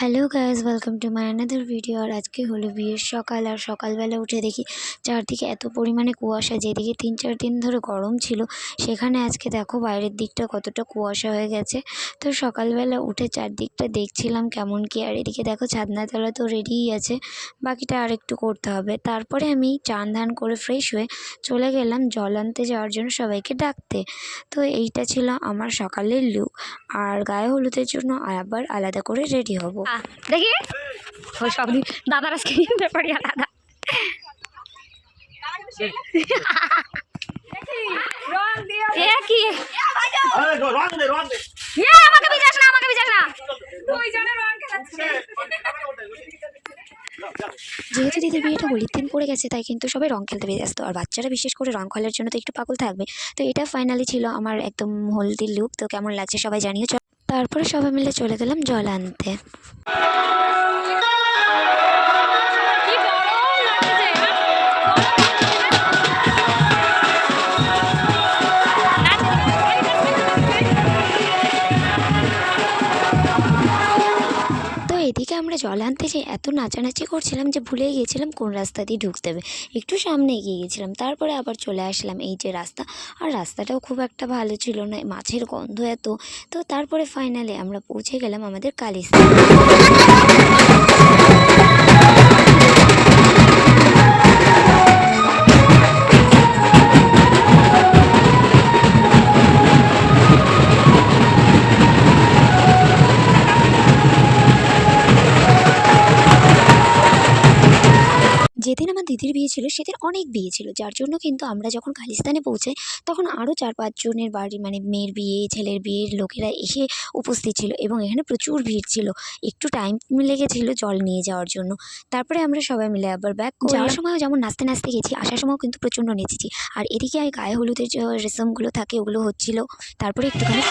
Hello guys, welcome to my another video. আর আজকে হলো বিয়ের সকাল। আর সকালবেলা উঠে দেখি চারদিকে এত পরিমাণে কুয়াশা। যেদিকে 3-4 দিন ধরে গরম ছিল, সেখানে আজকে দেখো বাইরের দিকটা কতটা কুয়াশা হয়ে গেছে। তো সকালবেলা উঠে চারদিকটা দেখছিলাম কেমন কি। আর এদিকে দেখো ছাদনাতলা তো রেডিই আছে, বাকিটা আর একটু করতে হবে। তারপরে আমি চান ধান করে ফ্রেশ হয়ে চলে গেলাম জল আনতে যাওয়ার জন্য সবাইকে ডাকতে। তো এইটা ছিল আমার সকালের লুক। আর গায়ে হলুদের জন্য আবার আলাদা করে রেডি হব। দেখি ওই সব দাদার আজকে ব্যাপারই আলাদা। যেহেতু দিদির বিয়েটা হোলির দিন পড়ে গেছে, তাই কিন্তু সবাই রং খেলতে ব্যস্ত। আর বাচ্চারা বিশেষ করে রং খেলার জন্য তো একটু পাগল থাকবে। তো এটা ফাইনালি ছিল আমার একদম হলদির লুক। তো কেমন লাগছে সবাই জানিও। তারপরে সবাই মিলে চলে গেলাম জল আনতে। এদিকে আমরা জল আনতে যেয়ে এত নাচানাচি করছিলাম যে ভুলে গিয়েছিলাম কোন রাস্তা দিয়ে ঢুকতে হবে। একটু সামনে এগিয়ে গেছিলাম, তারপরে আবার চলে আসলাম এই যে রাস্তা। আর রাস্তাটাও খুব একটা ভালো ছিল না, মাছের গন্ধ এত। তো তারপরে ফাইনালি আমরা পৌঁছে গেলাম আমাদের কালীস্থান। যেদিন আমার দিদির বিয়ে ছিল সেদিন অনেক বিয়ে ছিল, যার জন্য কিন্তু আমরা যখন কালীস্থানে পৌঁছাই তখন আরও 4-5 জনের বাড়ি, মানে মেয়ের বিয়ে ছেলের বিয়ের লোকেরা এসে উপস্থিত ছিল এবং এখানে প্রচুর ভিড় ছিল। একটু টাইম লেগেছিল জল নিয়ে যাওয়ার জন্য। তারপরে আমরা সবাই মিলে আবার ব্যাক যাওয়ার সময়ও যেমন নাচতে নাচতে গেছি, আসার সময়ও কিন্তু প্রচণ্ড নেচেছি। আর এদিকে গায়ে হলুদের যে রেশমগুলো থাকে ওগুলো হচ্ছিল। তারপরে একটুখানি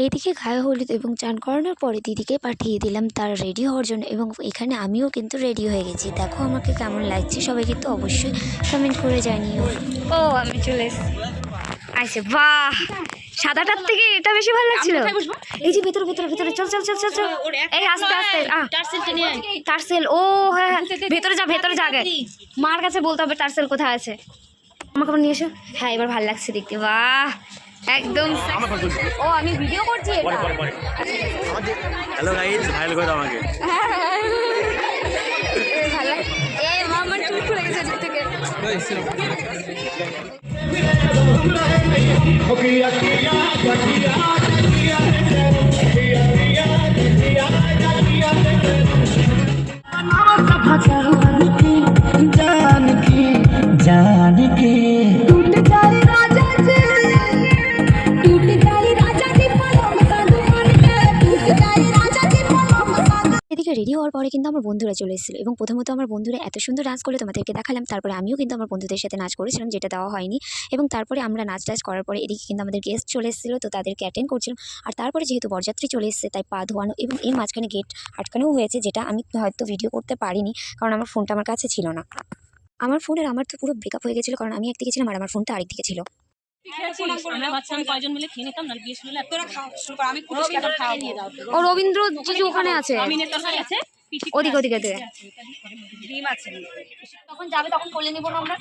এদিকে গায়ে হলুদ এবং চান করানোর পরে দিদিকে পাঠিয়ে দিলাম তার রেডি হওয়ার জন্য। এবং এখানে আমিও কিন্তু রেডি হয়ে গেছি। দেখো আমাকে কেমন লাগছে সবাই কিন্তু অবশ্যই কমেন্ট করে জানিও। ও আমি চলে এসেছি। আইসে বাহ, সাদাটার থেকে এটা বেশি ভালো লাগছিল। এই যে ভেতরে ভেতরে ভেতরে চল চল চল চল চল। এই আস্তে আস্তে টার্সেল। ও হ্যাঁ হ্যাঁ, ভেতরে যা ভেতরে যা। আগে মার কাছে বলতে হবে টার্সেল কোথায় আছে। আমাকে আবার নিয়ে এসো। হ্যাঁ এবার ভালো লাগছে দেখতে। বাহ একদম। ও আমি ভিডিও করছি এটা। হ্যালো গাইস, ভাইরাল করে দাও আমাকে। ভালো লাগে। এই মামার চুল খুলে গেছে দিক থেকে। এদিকে রেডি হওয়ার পরে কিন্তু আমার বন্ধুরা চলে এসেছিলো এবং প্রথমত আমার বন্ধুরা এত সুন্দর ডান্স করলে তোমাদেরকে দেখালাম। তারপরে আমিও কিন্তু আমার বন্ধুদের সাথে নাচ করেছিলাম, যেটা দেওয়া হয়নি। এবং তারপরে আমরা নাচ টাচ করার পরে এদিকে কিন্তু আমাদের গেস্ট চলে এসেছিলো, তো তাদেরকে অ্যাটেন্ড করছিলাম। আর তারপরে যেহেতু বরযাত্রী চলে এসেছে তাই পা ধোয়ানো এবং এর মাঝখানে গেট আটকানোও হয়েছে, যেটা আমি হয়তো ভিডিও করতে পারিনি কারণ আমার ফোনটা আমার কাছে ছিল না। আমার তো পুরো ব্রেকআপ হয়ে গেছিলো, কারণ আমি একদিকে ছিলাম আর আমার ফোনটা আরেকদিকে ছিল। ও রবীন্দ্র জিজু ওখানে আছে, ওদিকে ওদিকে ওদিকে। তখন যাবে তখন কোলে নিব না আমরা।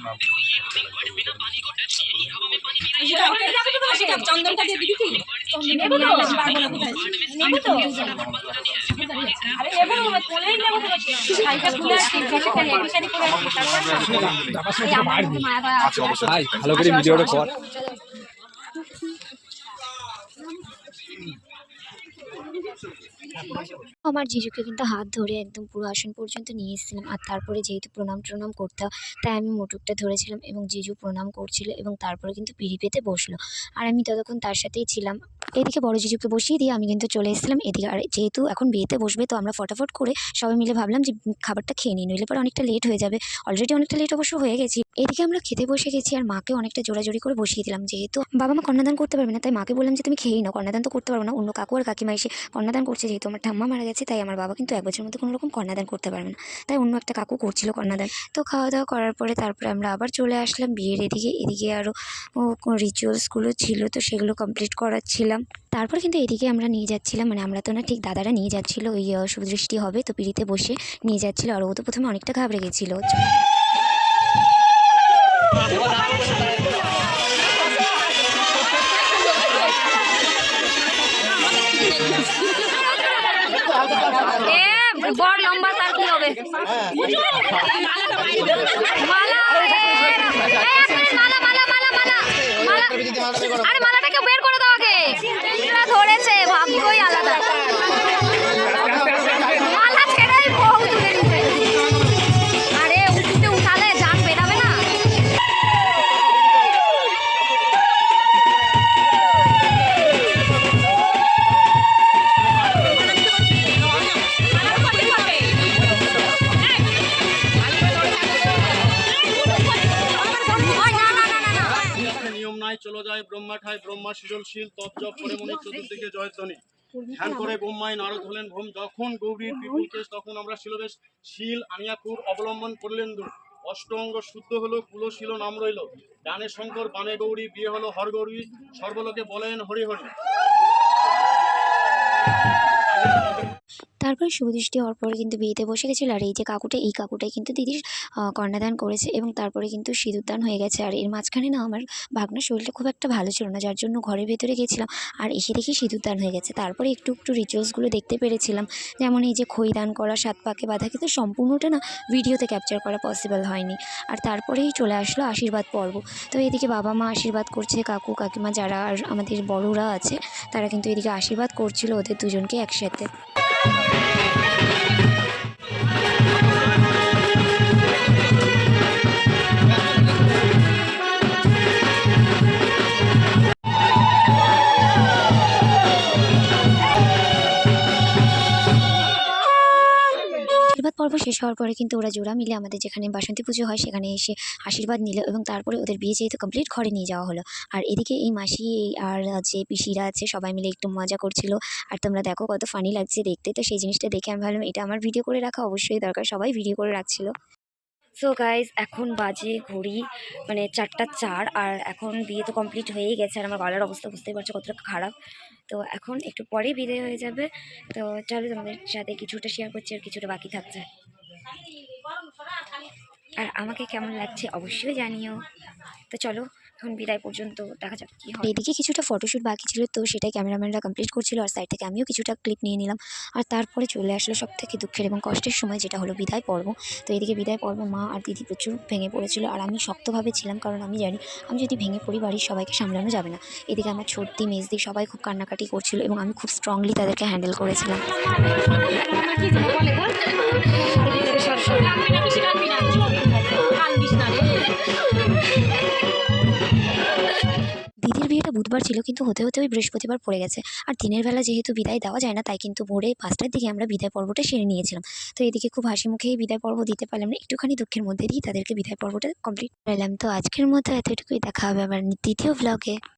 ভালো করে ভিডিওটা কর। আমার জিজুকে কিন্তু হাত ধরে একদম পুরো আসন পর্যন্ত নিয়ে এসেছিলাম। আর তারপরে যেহেতু প্রণাম ট্রণাম করতে হয়, তাই আমি মুটুকটা ধরেছিলাম এবং জিজু প্রণাম করছিল এবং তারপরে কিন্তু পিঁড়ি পেতে বসলো। আর আমি ততক্ষণ তার সাথেই ছিলাম। এদিকে বড় জিজুকে বসিয়ে দিয়ে আমি কিন্তু চলে এসেছিলাম এদিকে। আর যেহেতু এখন বিয়েতে বসবে, তো আমরা ফটাফট করে সবাই মিলে ভাবলাম যে খাবারটা খেয়ে নিই, নইলে পরে অনেকটা লেট হয়ে যাবে। অলরেডি অনেকটা লেট অবশ্য হয়ে গেছি। এদিকে আমরা খেতে বসে গেছি আর মাকে অনেকটা জোরাজোরি করে বসিয়ে দিলাম। যেহেতু বাবা মা কন্যাদান করতে পারবে না, তাই মাকে বললাম যে তুমি খেয়েই নাও, কন্যাদান তো করতে পারবো না। অন্য কাকু আর কাকিমা এসে কন্যাদান করছে, যেহেতু আমার ঠাম্মা মারা গেছে তাই আমার বাবা কিন্তু 1 বছরের মধ্যে কোনো রকম কন্যাদান করতে পারবে না, তাই অন্য একটা কাকু করছিল কন্যাদান। তো খাওয়া দাওয়া করার পরে তারপরে আমরা আবার চলে আসলাম বিয়ের এদিকে আরও রিচুয়ালসগুলো ছিল তো সেগুলো কমপ্লিট করাচ্ছিলাম। তারপর কিন্তু এদিকে আমরা নিয়ে যাচ্ছিলাম, মানে আমরা তো না, ঠিক দাদারা নিয়ে যাচ্ছিলো, ওই শুভদৃষ্টি হবে তো পিড়িতে বসে নিয়ে যাচ্ছিলো। আর ও তো প্রথমে অনেকটা ঘাবড়ে গেছিলো। বড় লম্বা তার কি হবে? মালা, মালা, মালা, মালা, মালা, মালা। আরে মালাটাকে বের করে দাও আগে। ধরেছে, ভাগ্যই আলাদা। মালা ছেড়েই বউ তুলে নিতে। আরে উঠতে উঠালে জান বেরাবে না। নিয়ম নাই চলো যায় ব্রহ্মা ঠায়, ব্রহ্মা সৃজনশীল তপ জপ করে মনে চতুর্দিকে জয়ধ্বনি ধ্যান করে ব্রহ্মায় নারদ হলেন ভোম। যখন গৌরীর বিপুল কেশ তখন আমরা শিলবেশ শীল আনিয়া কুর অবলম্বন করলেন দূর। অষ্টঅঙ্গ শুদ্ধ হলো কুলশীল নাম রইল। ডানে শঙ্কর বানে গৌরী, বিয়ে হলো হর গৌরী, সর্বলোকে বলেন হরি হরি। তারপরে শুভদৃষ্টি হওয়ার পরে কিন্তু বিয়েতে বসে গেছিলো। আর এই যে কাকুটা, এই কাকুটাই কিন্তু দিদির কন্যাদান করেছে এবং তারপরে কিন্তু সিঁদুরদান হয়ে গেছে। আর এর মাঝখানে না আমার ভাগ্নার শরীরটা খুব একটা ভালো ছিল না, যার জন্য ঘরের ভেতরে গেছিলাম আর এসে দেখি সিঁদুরদান হয়ে গেছে। তারপরে একটু রিচুয়ালসগুলো দেখতে পেরেছিলাম, যেমন এই যে খইদান করা, 7 পাকে বাঁধা, কিন্তু সম্পূর্ণটা না ভিডিওতে ক্যাপচার করা পসিবল হয়নি। আর তারপরেই চলে আসলো আশীর্বাদ পর্ব। তো এদিকে বাবা মা আশীর্বাদ করছে, কাকু কাকিমা যারা আর আমাদের বড়রা আছে তারা কিন্তু এদিকে আশীর্বাদ করছিল ওদের দুজনকে একসাথে। আশীর্বাদ পর্ব শেষ হওয়ার পরে কিন্তু ওরা জোড়া মিলে আমাদের যেখানে বাসন্তী পুজো হয় সেখানে এসে আশীর্বাদ নিল এবং তারপরে ওদের বিয়ে যেহেতু কমপ্লিট ঘরে নিয়ে যাওয়া হলো। আর এদিকে এই মাসি আর যে পিসিরা আছে সবাই মিলে একটু মজা করছিল। আর তোমরা দেখো কত ফানি লাগছে দেখতে, তো সেই জিনিসটা দেখে আমি ভাবলাম এটা আমার ভিডিও করে রাখা অবশ্যই দরকার, সবাই ভিডিও করে রাখছিল। সো গাইজ এখন বাজে ঘড়ি মানে 4টা 4, আর এখন বিয়ে তো কমপ্লিট হয়েই গেছে। আর আমার গলার অবস্থা বুঝতেই পারছো কতটা খারাপ। তো এখন একটু পরেই বিদায় হয়ে যাবে। তো চলো তোমাদের সাথে কিছুটা শেয়ার করছি আর কিছুটা বাকি থাকছে। আর আমাকে কেমন লাগছে অবশ্যই জানিও। তো চলো এখন বিদায় পর্যন্ত দেখা যাক কি হয়। এদিকে কিছুটা ফটোশ্যুট বাকি ছিল, তো সেটাই ক্যামেরাম্যানরা কমপ্লিট করছিল আর সাইড থেকে আমিও কিছুটা ক্লিপ নিয়ে নিলাম। আর তারপরে চলে আসলো সব থেকে দুঃখের এবং কষ্টের সময়, যেটা হলো বিদায় পর্ব। তো এদিকে বিদায় পর্বে মা আর দিদি প্রচুর ভেঙে পড়েছিল আর আমি শক্তভাবে ছিলাম, কারণ আমি জানি আমি যদি ভেঙে পড়ি বাড়ির সবাইকে সামলানো যাবে না। এদিকে আমার ছোটদি মেজদি সবাই খুব কান্নাকাটি করছিল এবং আমি খুব স্ট্রংলি তাদেরকে হ্যান্ডেল করেছিলাম। দিদির বিয়েটা বুধবার ছিল, কিন্তু হতে হতে ওই বৃহস্পতিবার পড়ে গেছে। আর দিনের বেলা যেহেতু বিদায় দেওয়া যায় না, তাই কিন্তু ভোরে 5টার দিকে আমরা বিদায় পর্বটা সেরে নিয়েছিলাম। তো এদিকে খুব হাসি মুখেই বিদায় পর্ব দিতে পারলাম না, একটুখানি দুঃখের মধ্যে দিয়ে তাদেরকে বিদায় পর্বটা কমপ্লিট করলাম। তো আজকের মতো এতটুকুই, দেখা হবে আবার দ্বিতীয় ব্লগে।